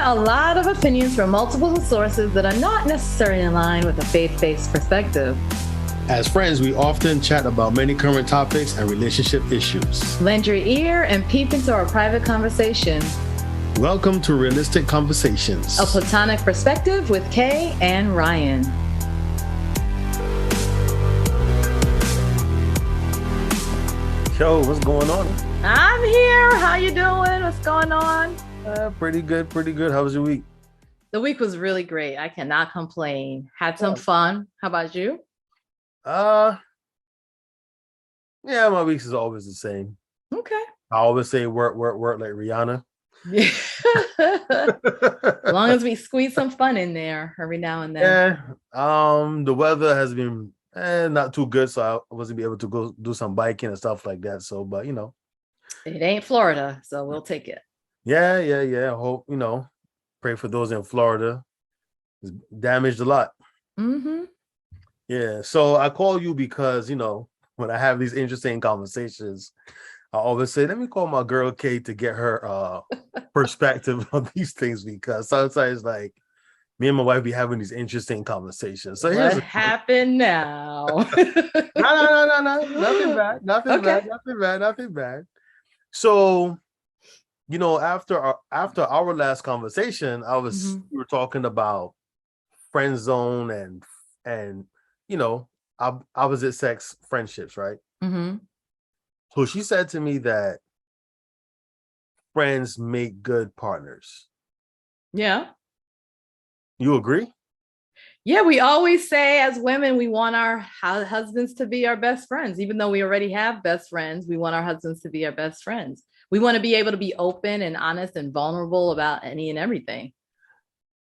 a lot of opinions from multiple sources that are not necessarily in line with a faith-based perspective. As friends, we often chat about many current topics and relationship issues. Lend your ear and peep into our private conversation. Welcome to Realistic Conversations, A Platonic Perspective with Kay and Ryan. Yo, what's going on? I'm here. How you doing? What's going on? Pretty good. How was your week? The week was really great. I cannot complain. Had some fun. How about you? Yeah, my weeks is always the same. Okay. I always say work like Rihanna. As long as we squeeze some fun in there every now and then. Yeah. The weather has been not too good, so I wasn't able to go do some biking and stuff like that. So, but it ain't Florida, so we'll take it. Yeah. I hope, pray for those in Florida. It's damaged a lot. Mm-hmm. Yeah. So I call you because, when I have these interesting conversations, I always say, let me call my girl Kay to get her perspective on these things, because sometimes like me and my wife be having these interesting conversations. So what happened now? No. Nothing bad. So, after our last conversation, we were talking about friend zone and opposite sex friendships, right? Mm-hmm. So she said to me that friends make good partners. Yeah. You agree? Yeah, we always say as women, we want our husbands to be our best friends. Even though we already have best friends, we want our husbands to be our best friends. We want to be able to be open and honest and vulnerable about any and everything.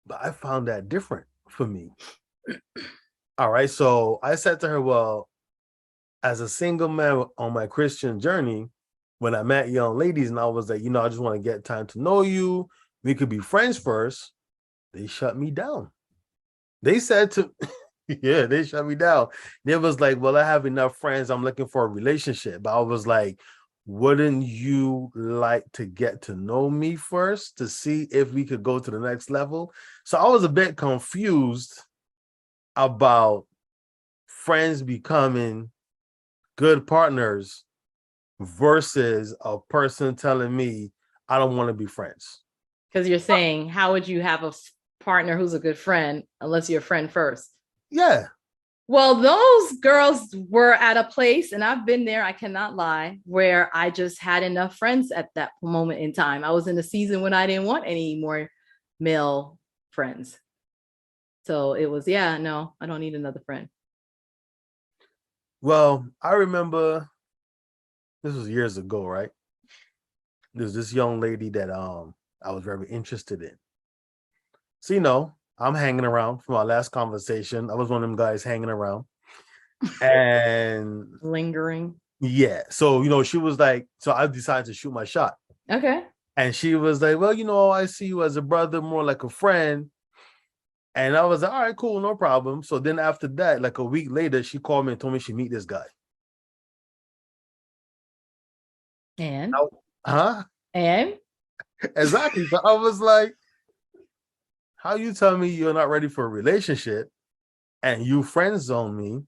But I found that different for me. All right. So I said to her, well, as a single man on my Christian journey, when I met young ladies and I was like, I just want to get time to know you. We could be friends first. They shut me down. They said they shut me down. They was like, well, I have enough friends. I'm looking for a relationship. But I was like, wouldn't you like to get to know me first to see if we could go to the next level? So I was a bit confused about friends becoming good partners versus a person telling me I don't want to be friends. Because you're saying, how would you have a partner who's a good friend unless you're a friend first? Yeah. Well, those girls were at a place, and I've been there, I cannot lie, where I just had enough friends at that moment in time. I was in a season when I didn't want any more male friends. So it was, no, I don't need another friend. Well, I remember this was years ago, right? There's this young lady that I was very interested in. So, I'm hanging around from our last conversation. I was one of them guys hanging around and lingering. Yeah. So, she was like, so I decided to shoot my shot. Okay. And she was like, well, I see you as a brother, more like a friend. And I was like, all right, cool, no problem. So then after that, like a week later, she called me and told me she'd meet this guy. And? And? Exactly. So I was like, how you tell me you're not ready for a relationship and you friend zone me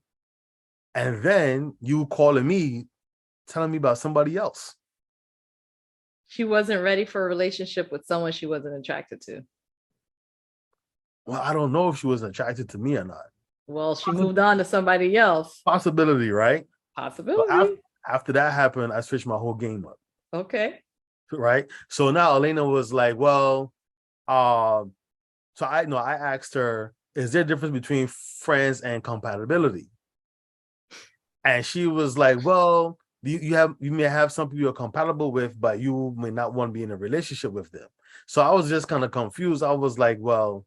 and then you calling me, telling me about somebody else? She wasn't ready for a relationship with someone she wasn't attracted to. Well, I don't know if she was attracted to me or not. Well, she moved on to somebody else. Possibility, right? Possibility. After that happened, I switched my whole game up. Okay. Right. So now Elena was like, well, so I asked her, is there a difference between friends and compatibility? And she was like, well, you may have some people you're compatible with, but you may not want to be in a relationship with them. So I was just kind of confused. I was like, well,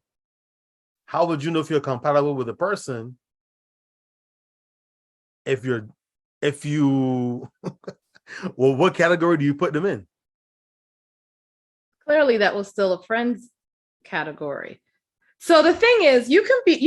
how would you know if you're compatible with a person if you well, what category do you put them in? Clearly that was still a friends category. So the thing is, you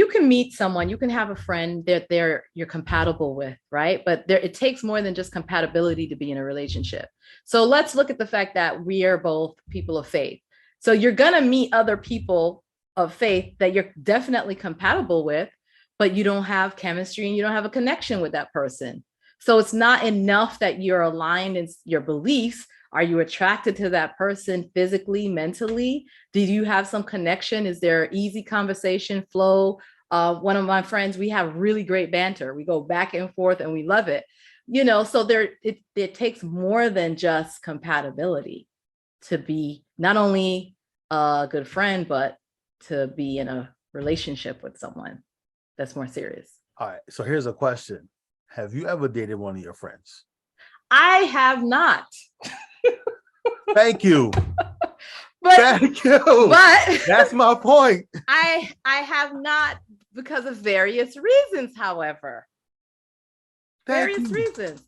can meet someone, you can have a friend that you're compatible with, right? But it takes more than just compatibility to be in a relationship. So let's look at the fact that we are both people of faith. So you're going to meet other people of faith that you're definitely compatible with, but you don't have chemistry and you don't have a connection with that person. So it's not enough that you're aligned in your beliefs. Are you attracted to that person physically, mentally? Did you have some connection? Is there easy conversation flow? One of my friends, we have really great banter. We go back and forth and we love it. So it takes more than just compatibility to be not only a good friend, but to be in a relationship with someone that's more serious. All right. So here's a question. Have you ever dated one of your friends? I have not. Thank you. Thank you. But that's my point. I have not, because of various reasons, however. Various reasons.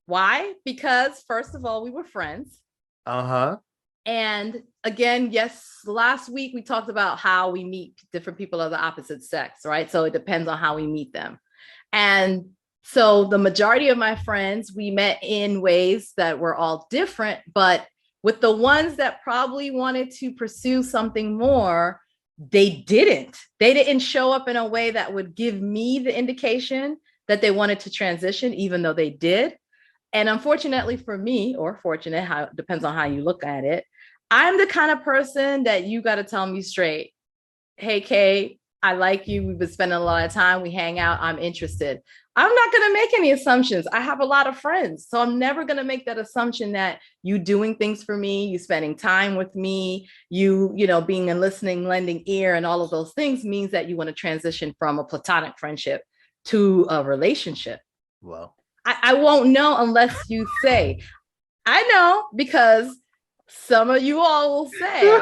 Why? Because first of all, we were friends. Uh-huh. And again, yes, last week we talked about how we meet different people of the opposite sex, right? So it depends on how we meet them. And so the majority of my friends, we met in ways that were all different, but with the ones that probably wanted to pursue something more, they didn't show up in a way that would give me the indication that they wanted to transition, even though they did. And unfortunately for me, or fortunate, how it depends on how you look at it, I'm the kind of person that you got to tell me straight, hey, Kay, I like you. We've been spending a lot of time. We hang out. I'm interested. I'm not going to make any assumptions. I have a lot of friends. So I'm never going to make that assumption that you doing things for me, you spending time with me, you being a listening, lending ear, and all of those things means that you want to transition from a platonic friendship to a relationship. Well, I won't know unless you say. I know, because some of you all will say,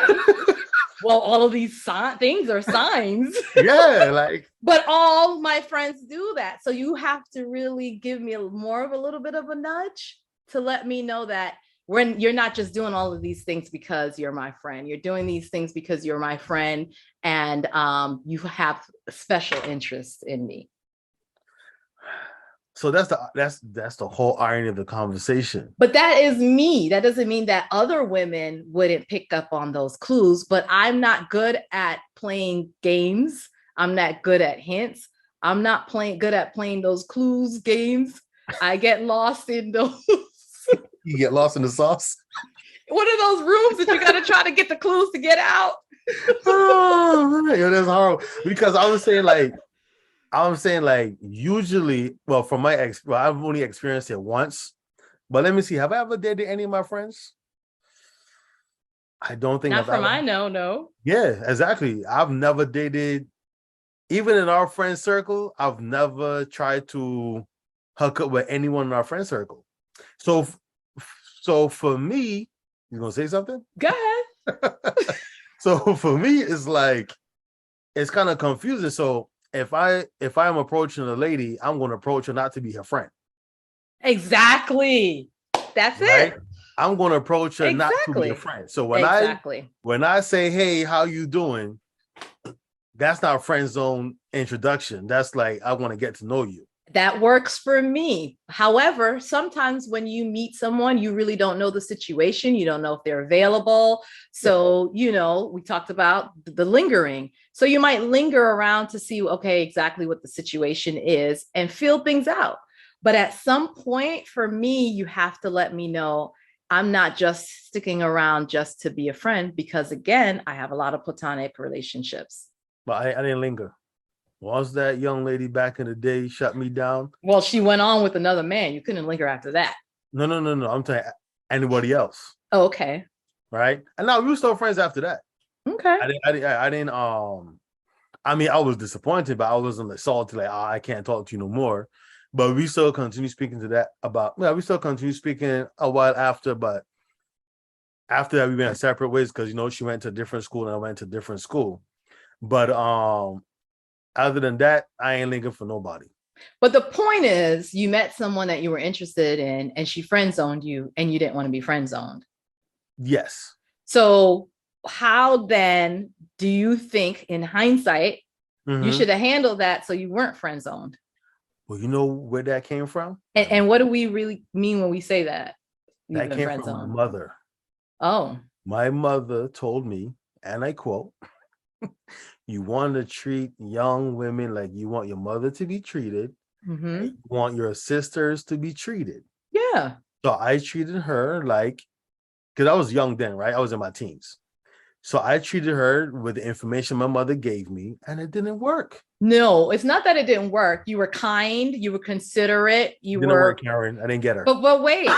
well, all of these things are signs. Yeah, but all my friends do that. So you have to really give me more of a little bit of a nudge to let me know that when you're not just doing all of these things because you're my friend, you're doing these things because you're my friend, and you have special interest in me. So that's the whole irony of the conversation. But that is me. That doesn't mean that other women wouldn't pick up on those clues, but I'm not good at playing games. I'm not good at hints. I'm not good at playing those clues games. I get lost in those. You get lost in the sauce? What are those rooms that you got to try to get the clues to get out? Oh, that's horrible. Because I'm saying usually, well, from my I've only experienced it once. But let me see. Have I ever dated any of my friends? I don't think Not from I know, no. Yeah, exactly. I've never dated, even in our friend circle, I've never tried to hook up with anyone in our friend circle. So for me, you gonna say something? Go ahead. So for me, it's kind of confusing. So if I'm approaching a lady, I'm going to approach her not to be her friend. Exactly. That's right? It. I'm going to approach her not to be a friend. So when I say, hey, how you doing? That's not friend zone introduction. That's like, I want to get to know you. That works for me. However, sometimes when you meet someone, you really don't know the situation. You don't know if they're available. So, we talked about the lingering. So you might linger around to see, okay, exactly what the situation is and feel things out. But at some point, for me, you have to let me know I'm not just sticking around just to be a friend, because again, I have a lot of platonic relationships. But I didn't linger. Once that young lady back in the day shut me down. Well, she went on with another man. You couldn't linger after that. No. I'm telling anybody else. Oh, okay. Right. And now we were still friends after that. Okay. I didn't I mean, I was disappointed, but I wasn't salty, I can't talk to you no more. But we still continue speaking we still continue speaking a while after, but after that we went separate ways because she went to a different school and I went to a different school. But other than that, I ain't linking for nobody. But the point is, you met someone that you were interested in and she friend zoned you and you didn't want to be friend zoned. Yes. So how then do you think, in hindsight, you should have handled that so you weren't friend zoned? Well, you know where that came from? And what do we really mean when we say that? That came from my mother. Oh. My mother told me, and I quote, you want to treat young women like you want your mother to be treated, and Mm-hmm. you want your sisters to be treated. Yeah. So I treated her like, because I was young then, right? I was in my teens. So I treated her with the information my mother gave me, and it didn't work. No, it's not that it didn't work. You were kind, you were considerate, It you didn't work, were, Karen. I didn't get her. but wait.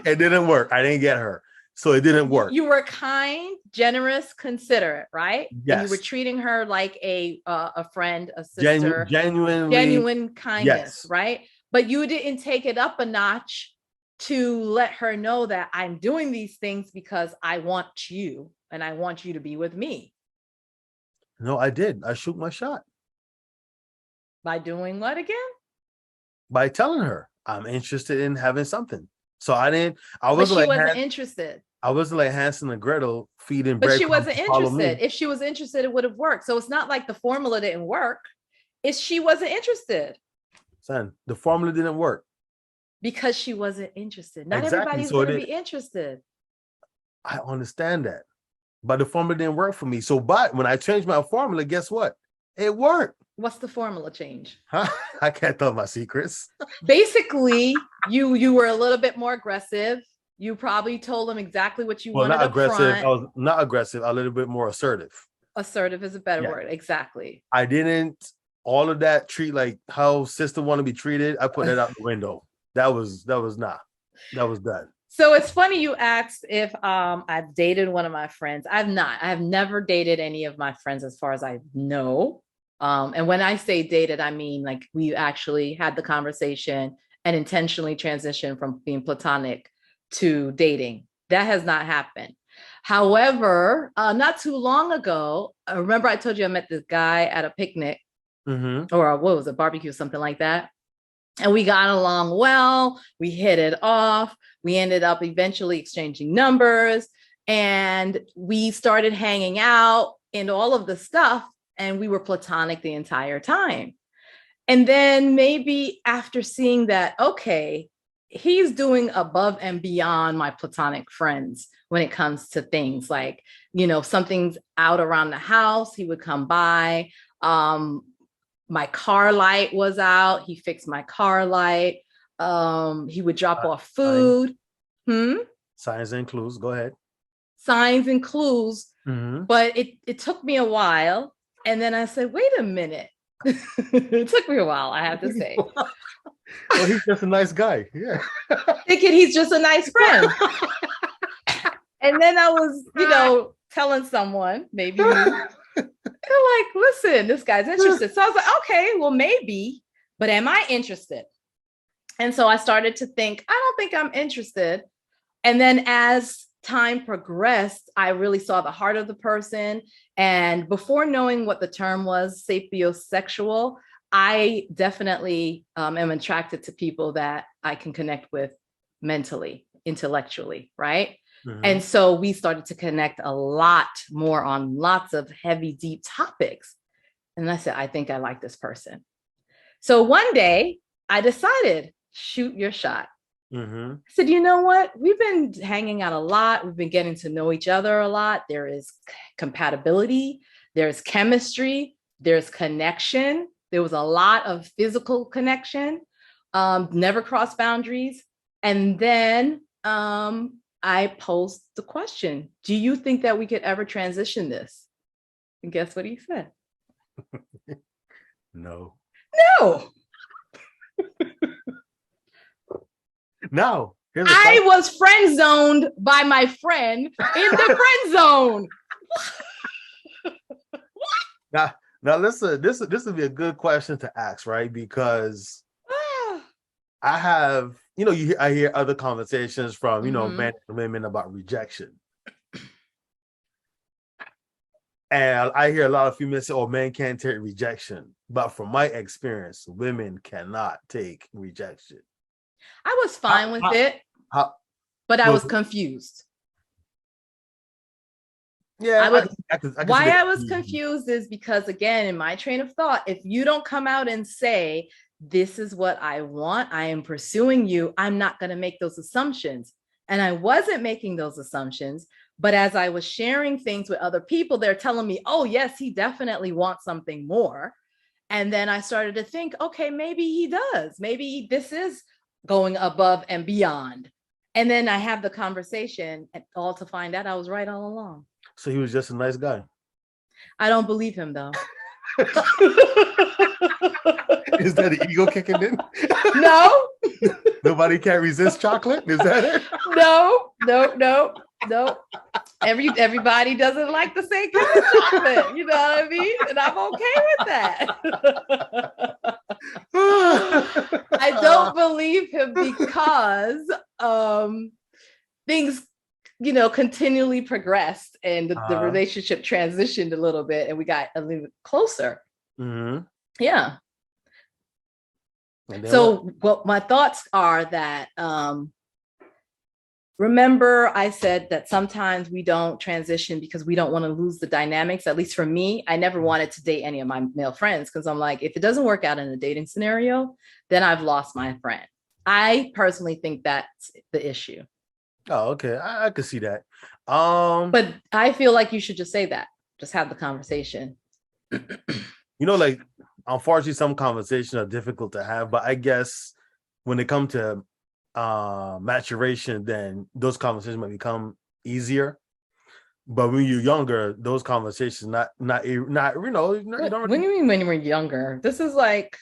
It didn't work. I didn't get her. So it didn't work. You were kind, generous, considerate, right? And you were Yes. treating her like a friend, a sister, Genuinely, genuine kindness, yes. right? But you didn't take it up a notch to let her know that I'm doing these things because I want you and I want you to be with me. No, I did. I shoot my shot By doing what again? by telling her I'm interested in having something. So I didn't, I But wasn't she like wasn't interested. I wasn't like Hansel and Gretel feeding But she breadcrumbs wasn't to follow me. interested. If she was interested, it would have worked. So it's not like the formula didn't work. It's she wasn't interested Son, the formula didn't work. because she wasn't interested. Not Exactly. everybody's So going it to did. be interested. I understand that. But the formula didn't work for me. So, but when I changed my formula, guess what? It worked. What's the formula change? Huh? I can't tell my secrets. Basically, you were a little bit more aggressive. You probably told them exactly what you Well, wanted not up aggressive. I front. was not aggressive, a little bit more assertive. Assertive is a better Yeah. word. Exactly. I didn't all of that treat like how sister want to be treated. I put that out the window. That was not. That was done. So it's funny you asked if I've dated one of my friends. I've not. I have never dated any of my friends as far as I know. And when I say dated, I mean like we actually had the conversation and intentionally transitioned from being platonic to dating. That has not happened. However, not too long ago, I remember I told you I met this guy at a picnic Mm-hmm. or what was it, barbecue, something like that. And we got along well. We hit it off. We ended up eventually exchanging numbers and we started hanging out and all of the stuff. And we were platonic the entire time. And then maybe after seeing that, okay, he's doing above and beyond my platonic friends when it comes to things like, something's out around the house, he would come by. My car light was out. He fixed my car light. He would drop off Signs, food. Hmm? signs and clues. Go ahead. Signs and clues. Mm-hmm. But it took me a while. And then I said, wait a minute. It took me a while, I have to say. Well, he's just a nice guy. Yeah. Thinking he's just a nice friend. And then I was, telling someone, maybe you, they're like, listen, this guy's interested. So I was like, okay, well, maybe, but am I interested? And so I started to think, I don't think I'm interested. And then as time progressed, I really saw the heart of the person. And before knowing what the term was, sapiosexual, I definitely am attracted to people that I can connect with mentally, intellectually, right? Mm-hmm. And so we started to connect a lot more on lots of heavy, deep topics. And I said, I think I like this person. So one day I decided, shoot your shot. Mm-hmm. I said, you know what? We've been hanging out a lot. We've been getting to know each other a lot. There is compatibility, there's chemistry, there's connection. There was a lot of physical connection, never crossed boundaries. And then I posed the question, do you think that we could ever transition this? And guess what he said? No. No. Now, I was friend zoned by my friend in the friend zone. Now listen, this would be a good question to ask, right? Because I have, I hear other conversations from, men and women about rejection. And I hear a lot of females say, oh, men can't take rejection. But from my experience, women cannot take rejection. I was fine with it, but I was confused. Yeah. Why I was confused is because, again, in my train of thought, if you don't come out and say, this is what I want, I am pursuing you, I'm not going to make those assumptions. And I wasn't making those assumptions. But as I was sharing things with other people, they're telling me, oh, yes, he definitely wants something more. And then I started to think, okay, maybe he does. Maybe this is going above and beyond. And then I have the conversation, and all to find out I was right all along. So he was just a nice guy. I don't believe him, though. Is that the ego kicking in? No. Nobody can resist chocolate? Is that it? No. Everybody doesn't like the same kind of chocolate. You know what I mean? And I'm okay with that. I don't believe him because things, continually progressed and the relationship transitioned a little bit and we got a little closer. Mm-hmm. Yeah. So what my thoughts are that, remember I said that sometimes we don't transition because we don't want to lose the dynamics. At least for me, I never wanted to date any of my male friends because I'm like, if it doesn't work out in a dating scenario, then I've lost my friend. I personally think that's the issue. Oh, okay. I could see that. But I feel like you should just say that. Just have the conversation. Like, unfortunately, some conversations are difficult to have, but I guess when it comes to maturation, then those conversations might become easier. But when you're younger, those conversations not you don't really... What do you mean when you were younger? This is like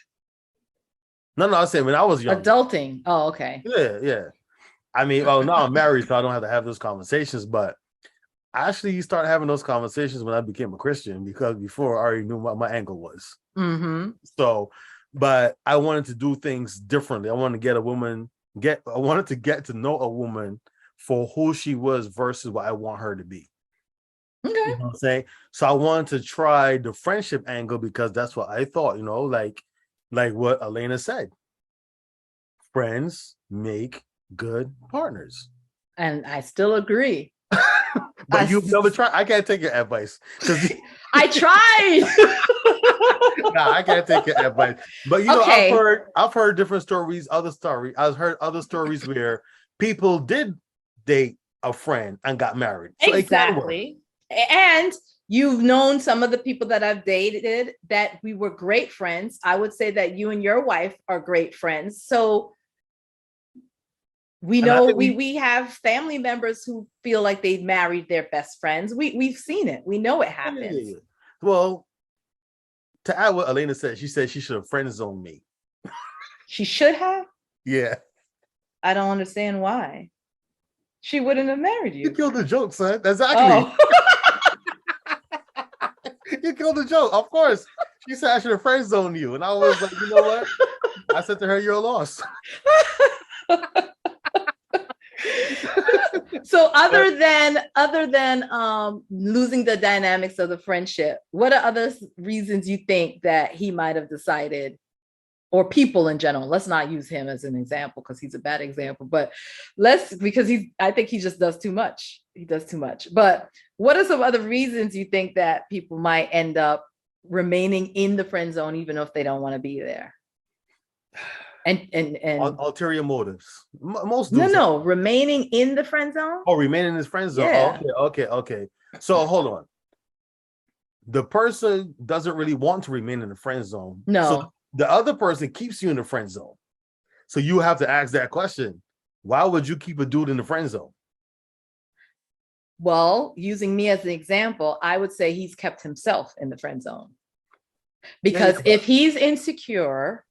no, I was saying when I was young. Adulting. Oh, okay. Yeah. I mean, well, now I'm married, so I don't have to have those conversations, but I actually started having those conversations when I became a Christian because before I already knew what my angle was. Mm-hmm. So, but I wanted to do things differently. I wanted to I wanted to get to know a woman for who she was versus what I want her to be. Okay. You know what I'm saying? So I wanted to try the friendship angle because that's what I thought, like what Elena said. Friends make good partners. And I still agree. But you've never tried. I can't take your advice. I tried. Nah, I can't take your advice. But okay. I've heard different stories, I've heard other stories where people did date a friend and got married. So exactly. And you've known some of the people that I've dated that we were great friends. I would say that you and your wife are great friends. So we know we have family members who feel like they've married their best friends. We've seen it. We know it happens. Yeah. Well, to add what Elena said, she said she should have friend zoned me. She should have? Yeah. I don't understand why. She wouldn't have married you. You killed the joke, son. Exactly. Oh. You killed the joke. Of course. She said I should have friend zoned you. And I was like, you know what? I said to her, you're a loss. So other than losing the dynamics of the friendship, what are other reasons you think that he might have decided, or people in general? Let's not use him as an example because he's a bad example, but I think he just does too much. He does too much. But what are some other reasons you think that people might end up remaining in the friend zone even if they don't want to be there? And ulterior motives. Most no, remaining in the friend zone. Oh, remaining in his friend zone. Yeah. Okay. So hold on. The person doesn't really want to remain in the friend zone. No. So the other person keeps you in the friend zone. So you have to ask that question. Why would you keep a dude in the friend zone? Well, using me as an example, I would say he's kept himself in the friend zone. Because if he's insecure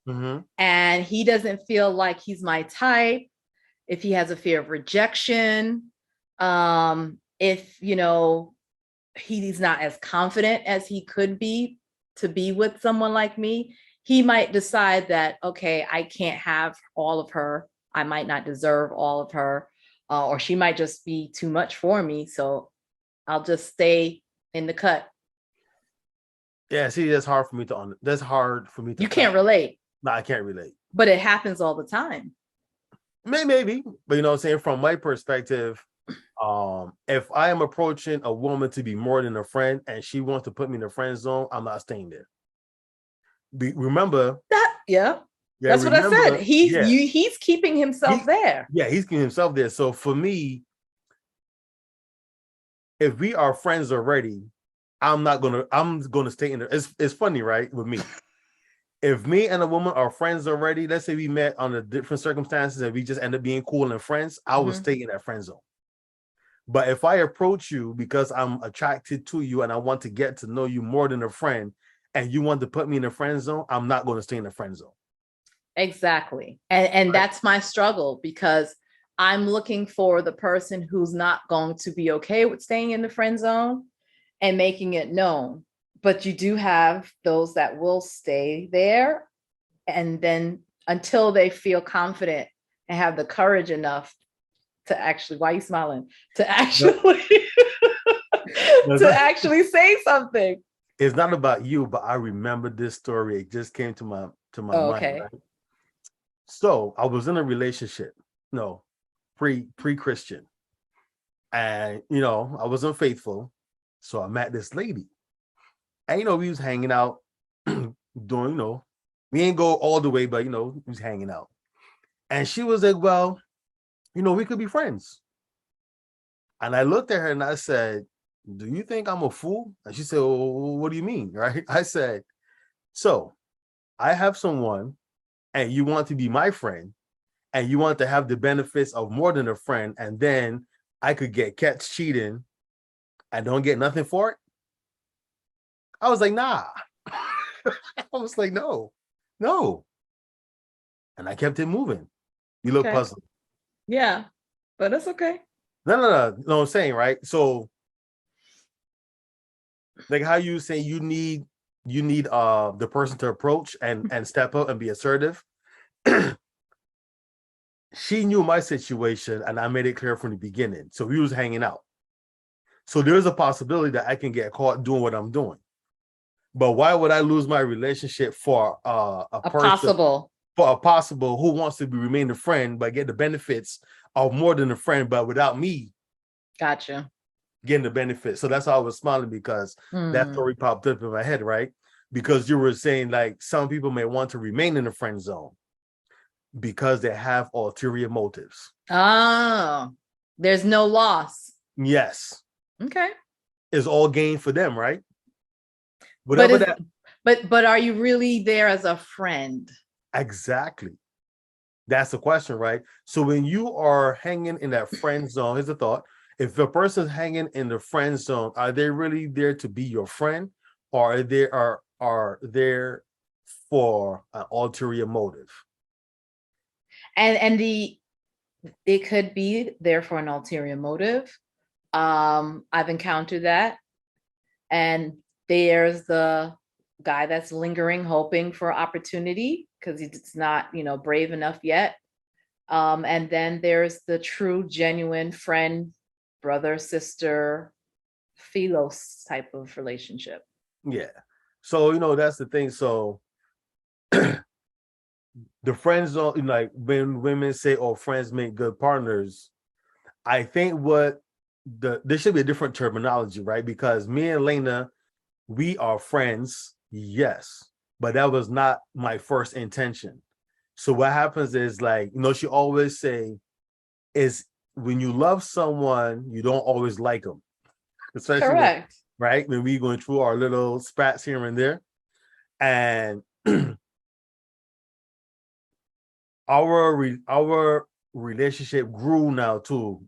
and he doesn't feel like he's my type, if he has a fear of rejection, if, he's not as confident as he could be to be with someone like me, he might decide that, okay, I can't have all of her. I might not deserve all of her, or she might just be too much for me. So I'll just stay in the cut. Yeah, see, that's hard for me to. You can't relate. No, I can't relate. But it happens all the time. Maybe, but you know what I'm saying? From my perspective, if I am approaching a woman to be more than a friend and she wants to put me in the friend zone, I'm not staying there. Remember that? Yeah. Yeah, That's what I said. remember, yeah, He's keeping himself he there. yeah, he's getting himself there. So for me, if we are friends already, I'm gonna stay in there. It's funny, right? With me. If me and a woman are friends already, let's say we met under different circumstances and we just end up being cool and friends, I would stay in that friend zone. But if I approach you because I'm attracted to you and I want to get to know you more than a friend, and you want to put me in the friend zone, I'm not going to stay in the friend zone. Exactly. And Right? that's my struggle because I'm looking for the person who's not going to be okay with staying in the friend zone and making it known. But you do have those that will stay there and then until they feel confident and have the courage enough to actually, why are you smiling? To No, actually no, to actually say something. it's not about you, but I remember this story. It just came to my Oh, mind, okay. right? So I was in a relationship, no, pre-Christian, and I wasn't faithful. So I met this lady, and we was hanging out, doing, we ain't go all the way, but we was hanging out. And she was like, well, we could be friends. And I looked at her and I said, do you think I'm a fool? And she said, well, what do you mean? Right? I said, so I have someone and you want to be my friend and you want to have the benefits of more than a friend. And then I could get catch cheating and don't get nothing for it. I was like, nah. I was like, no, no. And I kept it moving. You look Okay. puzzled. Yeah. But it's okay. No, I'm saying, right? So like how you say you need the person to approach and step up and be assertive. She knew my situation and I made it clear from the beginning. So we was hanging out. So there's a possibility that I can get caught doing what I'm doing. But why would I lose my relationship for a A person, possible. for a possible who wants to remain a friend but get the benefits of more than a friend, but without me Gotcha. getting the benefits? So that's how I was smiling, because that Hmm. story popped up in my head, right? Because you were saying like some people may want to remain in the friend zone because they have ulterior motives. Oh, there's no loss. Yes, Okay. it's all gain for them, right? But Whatever is that but are you really there as a friend? exactly. That's the question, right? So when you are hanging in that friend zone, here's the thought. If a person's hanging in the friend zone, are they really there to be your friend, or are there for an ulterior motive? And the it could be there for an ulterior motive. I've encountered that. And there's the guy that's lingering, hoping for opportunity because he's not, brave enough yet. And then there's the true, genuine friend, brother, sister, philos type of relationship. Yeah. So that's the thing. So the friend zone, like when women say, "Oh, friends make good partners," I think there should be a different terminology, right? Because me and Lena, we are friends, yes, but that was not my first intention. So what happens is, like, she always say is when you love someone, you don't always like them, especially when, Correct. right, when we going through our little spats here and there. And our relationship grew now to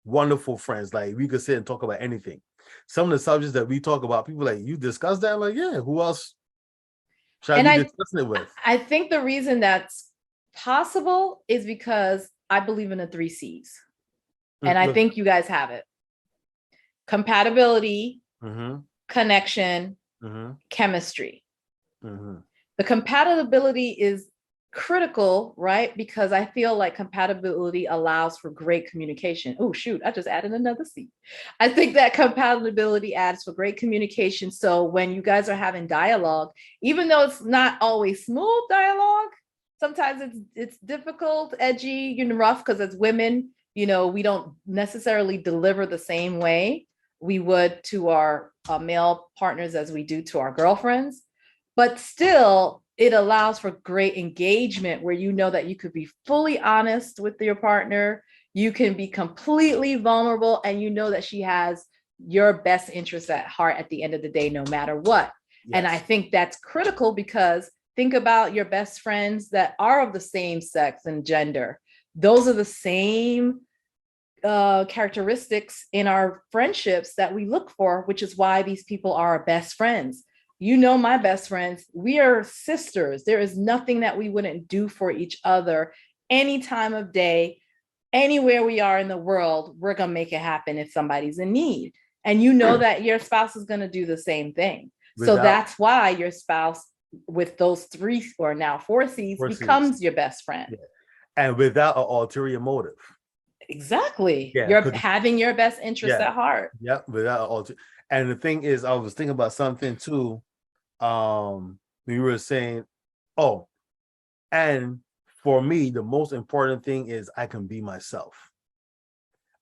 wonderful friends. Like we could sit and talk about anything. Some of the subjects that we talk about, people like, you discuss that? I'm like, yeah, who else should I And be I discussing it with? I think the reason that's possible is because I believe in the three C's. And I think you guys have it. Compatibility, Mm-hmm, connection, mm-hmm, chemistry. mm-hmm. The compatibility is critical, right? Because I feel like compatibility allows for great communication. Oh, shoot, I just added another C. I think that compatibility adds for great communication. So when you guys are having dialogue, even though it's not always smooth dialogue, sometimes it's difficult, edgy, rough, because as women, we don't necessarily deliver the same way we would to our male partners as we do to our girlfriends, but still it allows for great engagement where you know that you could be fully honest with your partner. You can be completely vulnerable, and you know that she has your best interest at heart at the end of the day, no matter what. And I Yes. think that's critical because think about your best friends that are of the same sex and gender. Those are the same characteristics in our friendships that we look for, which is why these people are our best friends. You know, my best friends, we are sisters. There is nothing that we wouldn't do for each other any time of day, anywhere we are in the world. We're going to make it happen if somebody's in need. And you know that your spouse is going to do the same thing. So Without that's why your spouse, with those three or now four C's, horses. becomes your best friend. Yeah. And without an ulterior motive. Exactly. Yeah. You're Because having your best interest yeah. at heart. Yeah. Without an ulterior. And the thing is, I was thinking about something too. We were saying, oh, and for me, the most important thing is I can be myself.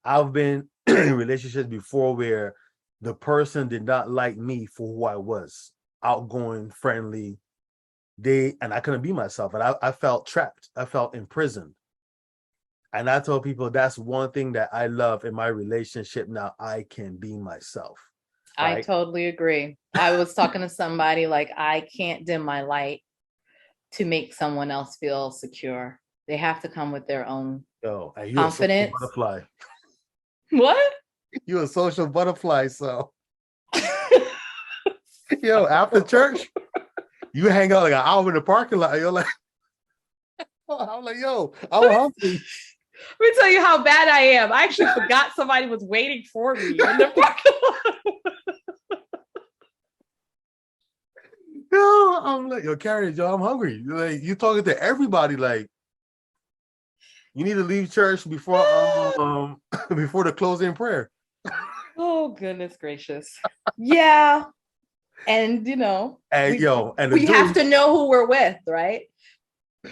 I've been in relationships before where the person did not like me for who I was, outgoing, friendly. And I couldn't be myself. And I felt trapped. I felt imprisoned. And I told people that's one thing that I love in my relationship now. I can be myself. I Right. totally agree. I was talking to somebody like, I can't dim my light to make someone else feel secure. They have to come with their own Yo, and you're a social confidence. butterfly. What? You're a social butterfly. So, yo, after church, you hang out like an hour in the parking lot. You're like, I'm like, yo, I was hungry. Let me tell you how bad I am. I actually forgot somebody was waiting for me in the parking lot. Yo, I'm like, yo, Carrie, yo, I'm hungry. Like, you talking to everybody, like, you need to leave church before before the closing prayer. Oh, goodness gracious. Yeah. And, you know, And yo, and the we have dude, to know who we're with, right?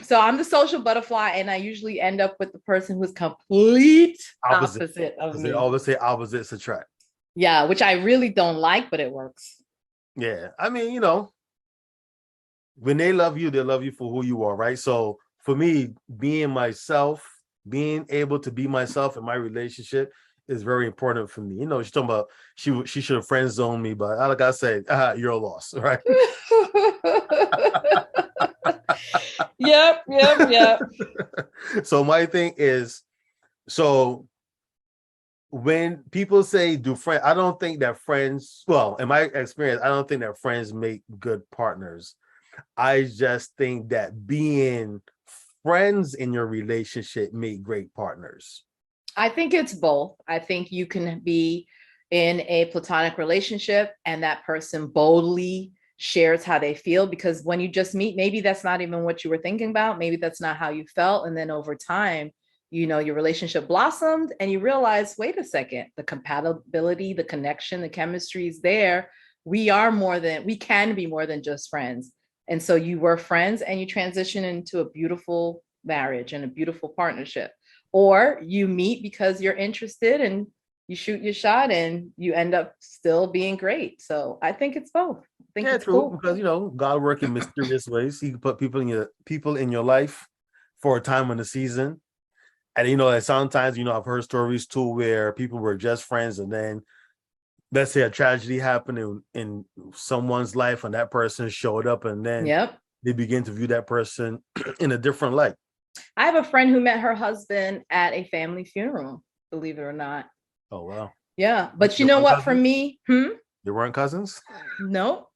So I'm the social butterfly, and I usually end up with the person who's complete opposite. opposite of Because they me. always say opposites attract. Yeah, which I really don't like, but it works. Yeah. I mean, when they love you for who you are, right? So for me, being myself, being able to be myself in my relationship is very important for me. She's talking about she should have friend zoned me, but like I said, you're a loss, right? Yep. So my thing is, so when people say do friends, I don't think that friends, well, in my experience, I don't think that friends make good partners. I just think that being friends in your relationship make great partners. I think it's both. I think you can be in a platonic relationship and that person boldly shares how they feel, because when you just meet, maybe that's not even what you were thinking about. Maybe that's not how you felt. And then over time, your relationship blossomed and you realize, wait a second, the compatibility, the connection, the chemistry is there. We can be more than just friends. And so you were friends and you transition into a beautiful marriage and a beautiful partnership. Or you meet because you're interested and you shoot your shot and you end up still being great. So I think it's both. I think Yeah, it's true. cool. Because God work in mysterious ways. He can put people in your life for a time in the season. And that sometimes, I've heard stories too where people were just friends and then let's say a tragedy happened in someone's life and that person showed up and then Yep. they begin to view that person in a different light. I have a friend who met her husband at a family funeral, believe it or not. Oh wow. Yeah. But They you know weren't what, for cousins? me, They weren't cousins? no,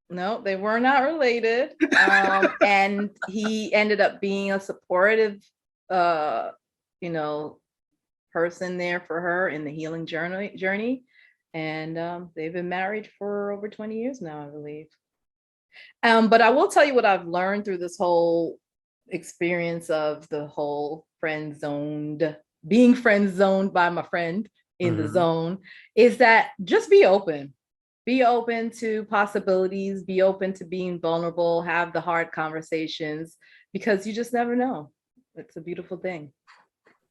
no, they were not related. And he ended up being a supportive, uh, you know, person there for her in the healing journey. And they've been married for over 20 years now, I believe. But I will tell you what I've learned through this whole experience of the whole being friend zoned by my friend in the Mm-hmm. zone, is that just be open. Be open to possibilities, be open to being vulnerable, have the hard conversations, because you just never know. It's a beautiful thing.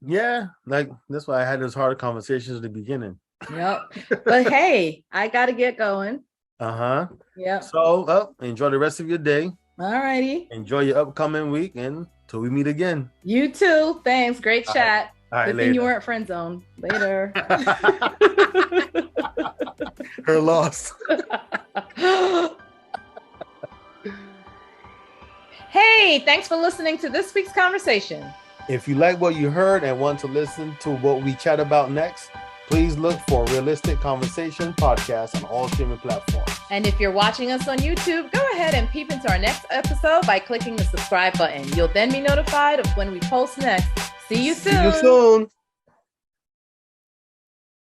Yeah, like that's why I had those hard conversations at the beginning. Yep. But hey, I got to get going. Uh-huh. Yep. So enjoy the rest of your day. All righty. Enjoy your upcoming week, and till we meet again. You too. Thanks. Great chat. All right, Good thing you weren't friend zoned. Later. Her loss. Hey, thanks for listening to this week's conversation. If you like what you heard and want to listen to what we chat about next, please look for Realistic Conversation Podcast on all streaming platforms. And if you're watching us on YouTube, go ahead and peep into our next episode by clicking the subscribe button. You'll then be notified of when we post next. See you soon. See you soon.